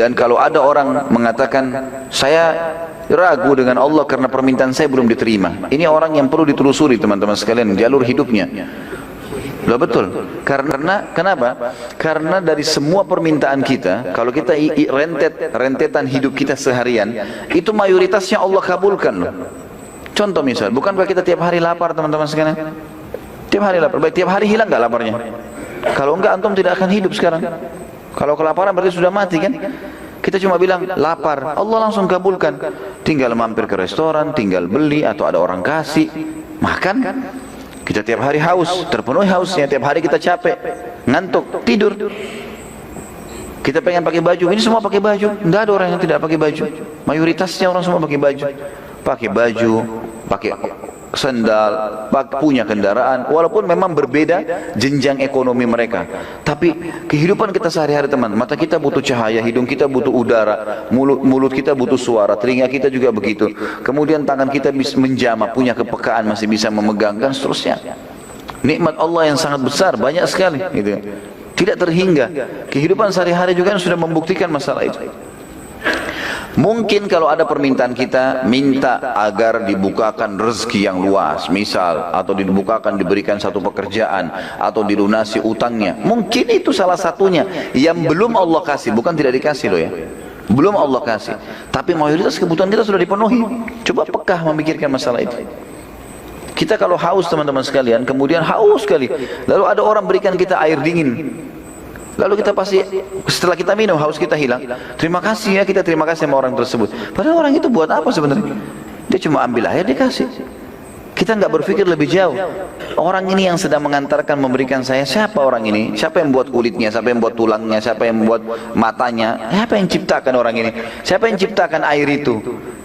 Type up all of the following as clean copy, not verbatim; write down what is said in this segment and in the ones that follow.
Dan kalau ada orang mengatakan, saya ragu dengan Allah karena permintaan saya belum diterima, ini orang yang perlu ditelusuri teman-teman sekalian, jalur hidupnya. Loh betul, karena kenapa? Karena dari semua permintaan kita, kalau kita rentetan hidup kita seharian, itu mayoritasnya Allah kabulkan loh. Contoh misal, bukankah kita tiap hari lapar teman-teman sekalian? Tiap hari lapar, baik tiap hari hilang nggak laparnya? Kalau enggak antum tidak akan hidup sekarang. Kalau kelaparan berarti sudah mati kan? Kita cuma bilang lapar, Allah langsung kabulkan. Tinggal mampir ke restoran, tinggal beli atau ada orang kasih, makan. Kita tiap hari haus, terpenuhi hausnya. Tiap hari kita capek, ngantuk, tidur. Kita pengen pakai baju, ini semua pakai baju. Enggak ada orang yang tidak pakai baju. Mayoritasnya orang semua pakai baju. Pakai baju, pakai sendal, punya kendaraan, walaupun memang berbeda jenjang ekonomi mereka, tapi kehidupan kita sehari-hari teman, mata kita butuh cahaya, hidung kita butuh udara, mulut kita butuh suara, telinga kita juga begitu, kemudian tangan kita bisa menjamah, punya kepekaan, masih bisa memegang, dan seterusnya. Nikmat Allah yang sangat besar, banyak sekali gitu. Tidak terhingga. Kehidupan sehari-hari juga sudah membuktikan masalah itu. Mungkin kalau ada permintaan kita, minta agar dibukakan rezeki yang luas, misal, atau dibukakan, diberikan satu pekerjaan, atau dilunasi utangnya. Mungkin itu salah satunya yang belum Allah kasih, bukan tidak dikasih loh ya. Belum Allah kasih, tapi mayoritas kebutuhan kita sudah dipenuhi. Coba pekah memikirkan masalah itu. Kita kalau haus teman-teman sekalian, kemudian haus sekali, lalu ada orang berikan kita air dingin. Lalu kita pasti setelah kita minum haus kita hilang. Terima kasih ya, kita terima kasih sama orang tersebut. Padahal orang itu buat apa sebenarnya? Dia cuma ambil air dikasih. Kita nggak berpikir lebih jauh. Orang ini yang sedang mengantarkan memberikan saya, siapa orang ini? Siapa yang buat kulitnya? Siapa yang buat tulangnya? Siapa yang buat matanya? Siapa yang ciptakan orang ini? Siapa yang ciptakan air itu?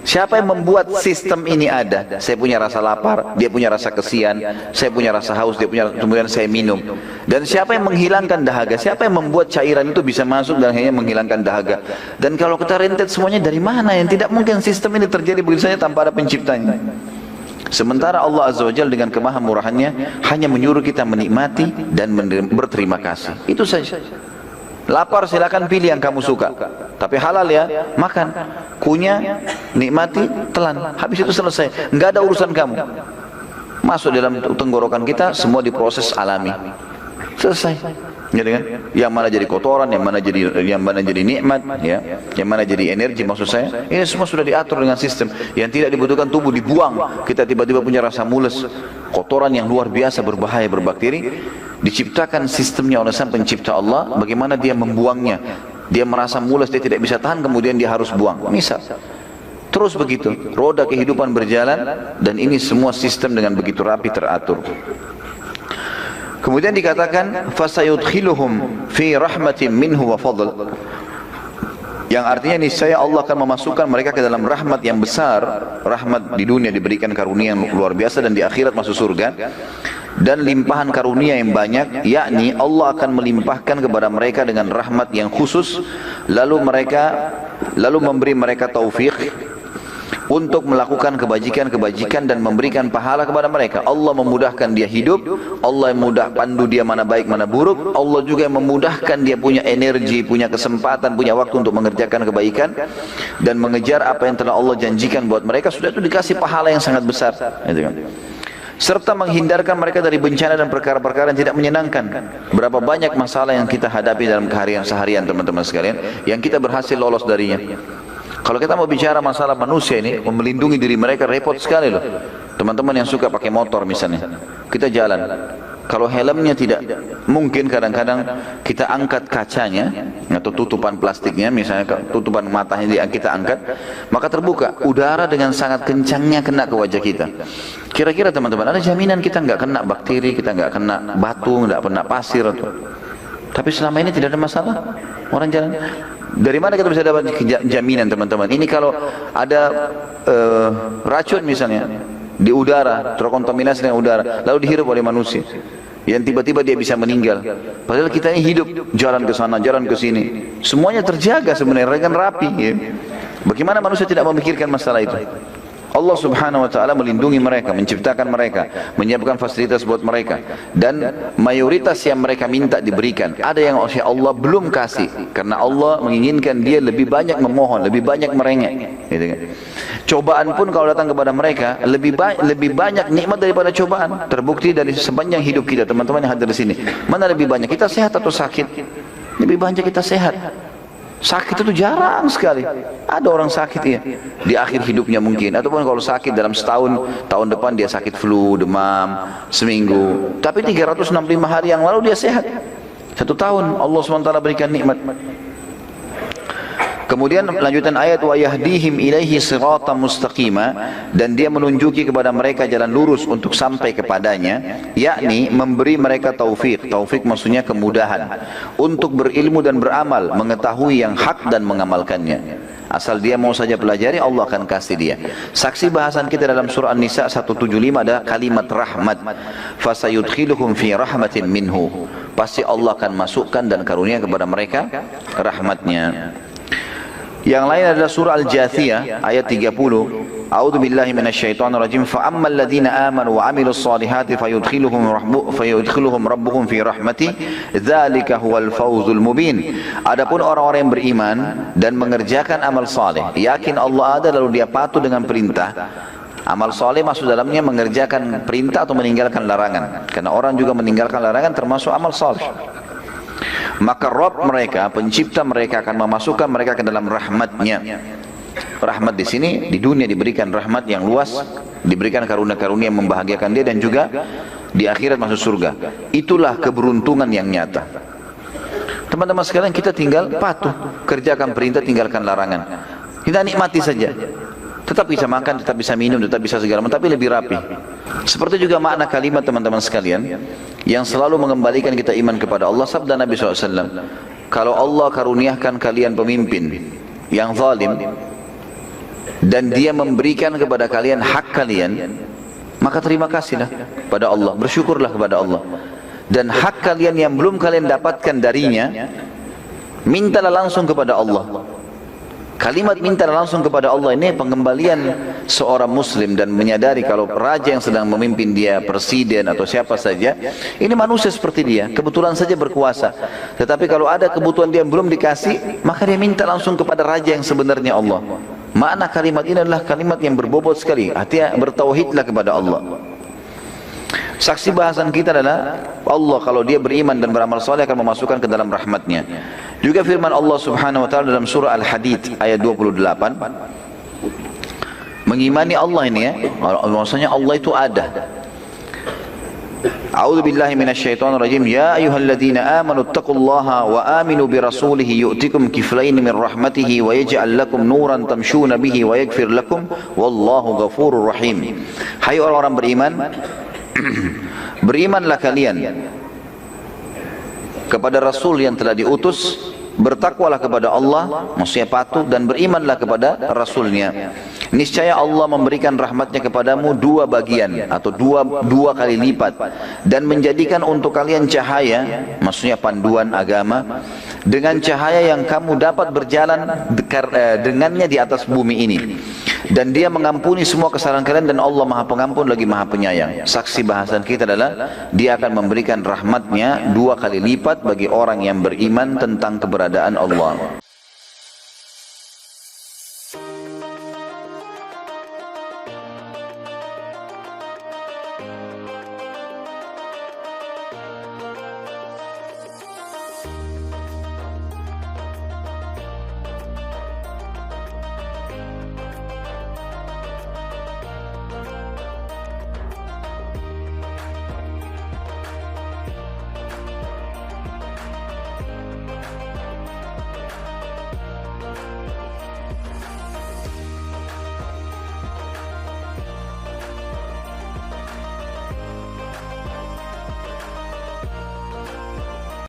Siapa yang membuat sistem ini ada? Saya punya rasa lapar, dia punya rasa kesian, saya punya rasa haus, dia punya, kemudian saya minum. Dan siapa yang menghilangkan dahaga? Siapa yang membuat cairan itu bisa masuk dan hanya menghilangkan dahaga? Dan kalau kita rentet semuanya dari mana? Yang tidak mungkin sistem ini terjadi begitu saja tanpa ada penciptanya. Sementara Allah Azza wa Jalla dengan kemahamurahannya hanya menyuruh kita menikmati dan berterima kasih. Itu saja. Lapar silakan pilih yang kamu suka, tapi halal ya, makan, kunyah, nikmati, telan, habis itu selesai, nggak ada urusan kamu. Masuk dalam tenggorokan kita, semua diproses alami, selesai. Gitu kan? Yang mana jadi kotoran, yang mana jadi nikmat, ya, yang mana jadi energi maksud saya. Ini semua sudah diatur dengan sistem. Yang tidak dibutuhkan tubuh dibuang. Kita tiba-tiba punya rasa mules, kotoran yang luar biasa berbahaya, berbakteri. Diciptakan sistemnya oleh Sang Pencipta Allah. Bagaimana dia membuangnya? Dia merasa mules, dia tidak bisa tahan, kemudian dia harus buang. Misal. Terus begitu, roda kehidupan berjalan, dan ini semua sistem dengan begitu rapi teratur. Kemudian dikatakan fasayudkhiluhum fi rahmatin minhu wa fadl, yang artinya niscaya Allah akan memasukkan mereka ke dalam rahmat yang besar. Rahmat di dunia diberikan karunia yang luar biasa, dan di akhirat masuk surga, dan limpahan karunia yang banyak, yakni Allah akan melimpahkan kepada mereka dengan rahmat yang khusus, lalu memberi mereka taufik untuk melakukan kebajikan-kebajikan dan memberikan pahala kepada mereka. Allah memudahkan dia hidup, Allah yang mudah pandu dia mana baik mana buruk, Allah juga yang memudahkan dia punya energi, punya kesempatan, punya waktu untuk mengerjakan kebaikan dan mengejar apa yang telah Allah janjikan buat mereka. Sudah itu dikasih pahala yang sangat besar, gitu kan. Serta menghindarkan mereka dari bencana dan perkara-perkara yang tidak menyenangkan. Berapa banyak masalah yang kita hadapi dalam seharian teman-teman sekalian, yang kita berhasil lolos darinya. Kalau kita mau bicara masalah manusia ini, melindungi diri mereka repot sekali loh. Teman-teman yang suka pakai motor misalnya, kita jalan, kalau helmnya tidak, mungkin kadang-kadang kita angkat kacanya atau tutupan plastiknya, misalnya tutupan matanya kita angkat, maka terbuka, udara dengan sangat kencangnya kena ke wajah kita. Kira-kira teman-teman, ada jaminan kita nggak kena bakteri, kita nggak kena batu, nggak kena pasir atau... Tapi selama ini tidak ada masalah orang jalan. Dari mana kita bisa dapat jaminan teman-teman? Ini kalau ada racun misalnya di udara, terkontaminasi dengan udara, lalu dihirup oleh manusia, yang tiba-tiba dia bisa meninggal. Padahal kita ini hidup, jalan ke sana, jalan ke sini, semuanya terjaga sebenarnya, dengan rapi. Ya. Bagaimana manusia tidak memikirkan masalah itu? Allah subhanahu wa ta'ala melindungi mereka, menciptakan mereka, menyiapkan fasilitas buat mereka, dan mayoritas yang mereka minta diberikan. Ada yang Allah belum kasih karena Allah menginginkan dia lebih banyak memohon, lebih banyak merengek, gitu kan. Cobaan pun kalau datang kepada mereka lebih banyak nikmat daripada cobaan. Terbukti dari sepanjang hidup kita, teman-teman yang hadir di sini, mana lebih banyak, kita sehat atau sakit? Lebih banyak kita sehat. Sakit itu jarang sekali. Ada orang sakit ya di akhir hidupnya mungkin, ataupun kalau sakit dalam setahun, tahun depan dia sakit flu, demam seminggu. Tapi 365 hari yang lalu dia sehat. 1 tahun Allah SWT berikan nikmat. Kemudian lanjutan ayat, wa yahdihim ilaihi siratan mustaqima, dan dia menunjuki kepada mereka jalan lurus untuk sampai kepadanya, yakni memberi mereka taufik. Taufik maksudnya kemudahan untuk berilmu dan beramal, mengetahui yang hak dan mengamalkannya. Asal dia mau saja pelajari, Allah akan kasih dia. Saksi bahasan kita dalam surah An-Nisa 175 ada kalimat rahmat. Fasayudkhiluhum fi rahmatin minhu. Pasti Allah akan masukkan dan karunia kepada mereka rahmatnya. Yang lain adalah surah Al-Jathiyah ayat 30. A'udzu billahi minasyaitonir rajim. Fa ammal ladzina amanu wa 'amilus solihati fayudkhiluhum rabbuhum fi rahmati dzalika huwal fawzul mubin. Adapun orang-orang yang beriman dan mengerjakan amal saleh, yakin Allah ada lalu dia patuh dengan perintah. Amal saleh maksud dalamnya mengerjakan perintah atau meninggalkan larangan. Karena orang juga meninggalkan larangan termasuk amal saleh. Maka Rabb mereka, pencipta mereka akan memasukkan mereka ke dalam rahmatnya. Rahmat di sini di dunia diberikan rahmat yang luas, diberikan karunia-karunia yang membahagiakan dia, dan juga di akhirat masuk surga. Itulah keberuntungan yang nyata. Teman-teman sekalian, kita tinggal patuh, kerjakan perintah, tinggalkan larangan. Kita nikmati saja. Tetap bisa makan, tetap bisa minum, tetap bisa segala macam, tapi lebih rapi. Seperti juga makna kalimat teman-teman sekalian yang selalu mengembalikan kita iman kepada Allah. Sabda Nabi SAW, kalau Allah karuniakan kalian pemimpin yang zalim dan dia memberikan kepada kalian hak kalian, maka terima kasihlah pada Allah, bersyukurlah kepada Allah. Dan hak kalian yang belum kalian dapatkan darinya, mintalah langsung kepada Allah. Kalimat minta langsung kepada Allah ini pengembalian seorang muslim, dan menyadari kalau raja yang sedang memimpin dia, presiden atau siapa saja, ini manusia seperti dia, kebetulan saja berkuasa. Tetapi kalau ada kebutuhan dia yang belum dikasih, maka dia minta langsung kepada raja yang sebenarnya Allah. Makna kalimat ini adalah kalimat yang berbobot sekali. Artinya bertauhidlah kepada Allah. Saksi bahasan kita adalah Allah kalau dia beriman dan beramal saleh akan memasukkan ke dalam rahmatnya. Juga firman Allah subhanahu wa ta'ala dalam surah Al-Hadid ayat 28, mengimani Allah ini ya, maksudnya Allah itu ada. A'udzu billahi minasyaitonir rajim. Ya ayyuhalladzina amanu taqullaha wa aminu bi rasulih yu'tikum kiflayn min rahmatihi wa yaj'al lakum nuran tamshuna bihi wa yaghfir lakum wallahu ghafurur rahim. Hai orang-orang beriman, berimanlah kalian kepada Rasul yang telah diutus, bertakwalah kepada Allah, maksudnya patuh, dan berimanlah kepada Rasulnya. Niscaya Allah memberikan rahmatnya kepadamu 2 bagian atau dua kali lipat, dan menjadikan untuk kalian cahaya, maksudnya panduan agama, dengan cahaya yang kamu dapat berjalan dengannya di atas bumi ini. Dan dia mengampuni semua kesalahan kalian, dan Allah maha pengampun lagi maha penyayang. Saksi bahasan kita adalah dia akan memberikan rahmatnya 2 kali lipat bagi orang yang beriman tentang keberadaan Allah.